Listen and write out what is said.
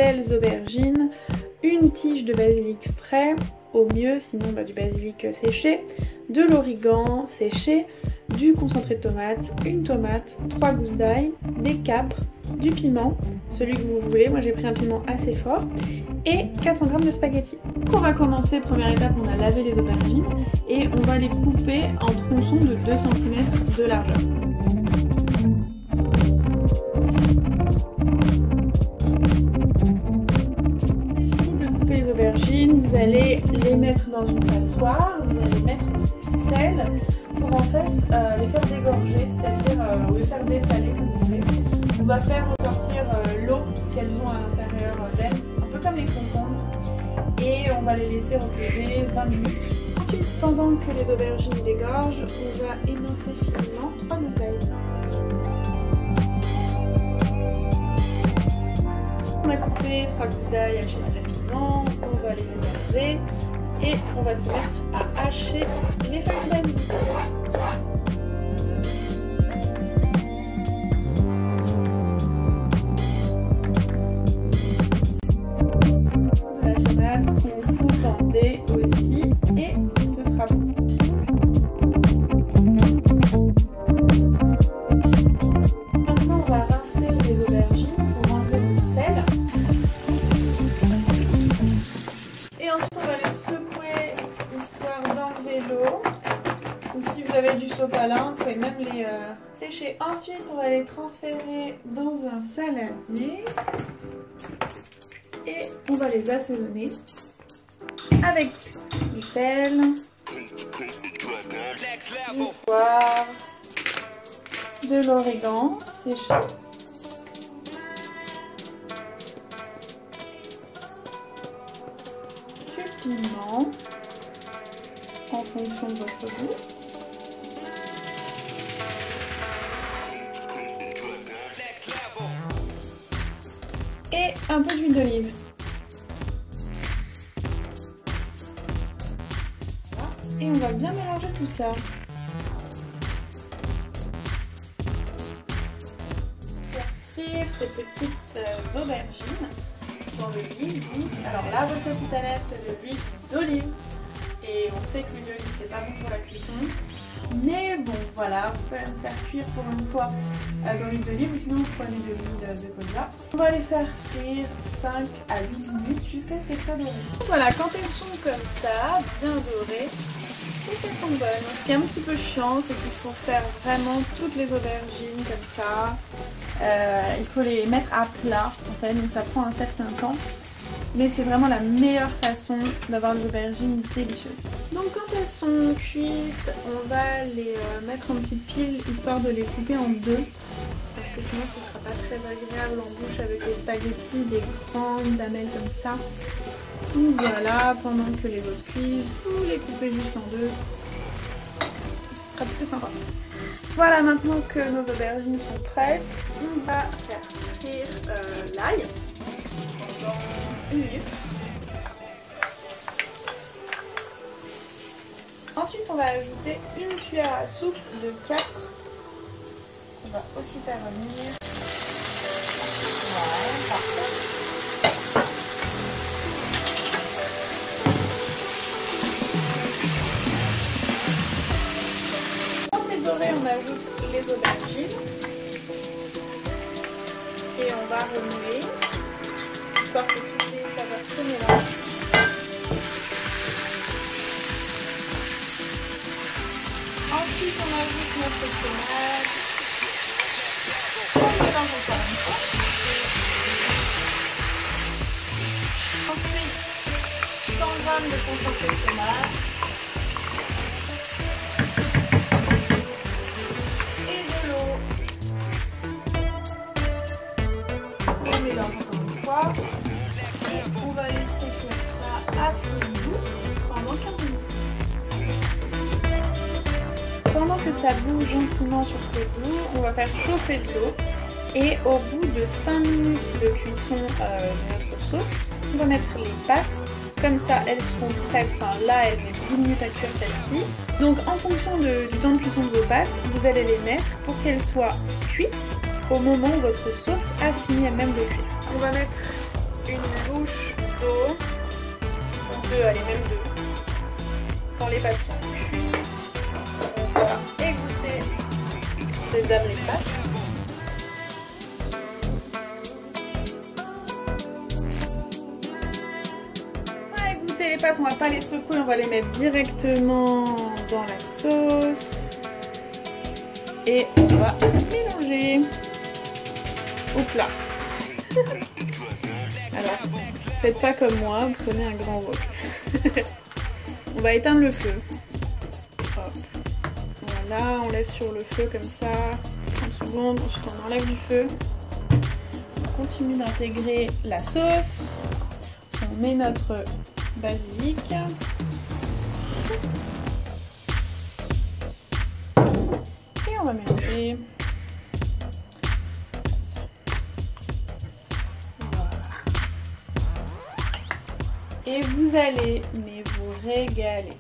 belles aubergines, une tige de basilic frais, au mieux, sinon du basilic séché, de l'origan séché, du concentré de tomate, une tomate, 3 gousses d'ail, des capres, du piment, celui que vous voulez, moi j'ai pris un piment assez fort, et 400 g de spaghettis. Donc on va commencer, première étape, on a lavé les aubergines et on va les couper en tronçons de 2 cm de largeur. Vous allez les mettre dans une passoire, vous allez mettre du sel pour en fait les faire dégorger, c'est-à-dire ou les faire dessaler comme vous voulez. On va faire ressortir l'eau qu'elles ont à l'intérieur d'elles, un peu comme les concombres, et on va les laisser reposer 20 minutes. Ensuite, pendant que les aubergines dégorgent, on va émincer finement 3 gousses d'ail. On a coupé 3 gousses d'ail hachées très finement, on va les réserver et on va se mettre à hacher les feuilles d'ail. De la tomate qu'on coupe en dés aussi et ce sera bon. Maintenant on va rincer les aubergines pour enlever le sel. Et ensuite on va les secouer histoire d'enlever l'eau. Ou si vous avez du sopalin, vous pouvez même les sécher. Ensuite on va les transférer dans un saladier. Et on va les assaisonner avec du sel, du poivre, de l'origan séché, du piment en fonction de votre goût, et un peu d'huile d'olive. Et on va bien mélanger tout ça. Faire frire ces petites aubergines dans de l'huile. Alors la recette italienne, c'est de l'huile d'olive. Et on sait que l'huile d'olive c'est pas bon pour la cuisson. Mais bon voilà, vous pouvez me faire cuire pour une fois dans l'huile d'olive ou sinon vous prenez de l'huile de colza. On va les faire frire 5 à 8 minutes jusqu'à ce qu'elles soient dorées. Voilà, quand elles sont comme ça, bien dorées, et qu'elles sont bonnes. Ce qui est un petit peu chiant, c'est qu'il faut faire vraiment toutes les aubergines comme ça. Il faut les mettre à plat en fait, donc ça prend un certain temps. Mais c'est vraiment la meilleure façon d'avoir des aubergines délicieuses. Donc quand elles sont cuites, on va les mettre en petites piles histoire de les couper en deux. Parce que sinon ce sera pas très agréable en bouche avec les spaghettis, des grandes lamelles comme ça. Donc voilà, pendant que les autres cuisent, vous les coupez juste en deux. Ce sera plus sympa. Voilà, maintenant que nos aubergines sont prêtes, on va faire frire l'ail pendant 1 minute. Ensuite, on va ajouter une cuillère à soupe de capre. On va aussi faire revenir. Voilà, parfait. On ajoute les aubergines et on va remuer histoire que toutes les saveurs se mélangent. Ensuite on ajoute notre tomate, on mélange encore une fois. Ensuite 100 g de concentré de tomate. On mélange encore une fois et on va laisser comme ça à feu doux pendant 15 minutes. Pendant que ça bout gentiment sur feu doux, on va faire chauffer de l'eau et au bout de 5 minutes de cuisson de notre sauce, on va mettre les pâtes. Comme ça, elles seront prêtes. Enfin, là, elles mettent 10 minutes à cuire celle-ci. Donc, en fonction du temps de cuisson de vos pâtes, vous allez les mettre pour qu'elles soient cuites au moment où votre sauce a fini à même de cuire. On va mettre une louche d'eau, ou deux, allez même deux. Quand les pâtes sont cuites, on va égoutter ces dames les pâtes. On va égoutter les pâtes, on va pas les secouer, on va les mettre directement dans la sauce. Et on va mélanger au plat. Alors, faites pas comme moi, prenez un grand wok. On va éteindre le feu. Hop. Voilà, on laisse sur le feu comme ça, 30 secondes, ensuite on enlève du feu. On continue d'intégrer la sauce. On met notre basilic. Et on va mélanger. Et vous allez, mais vous régaler.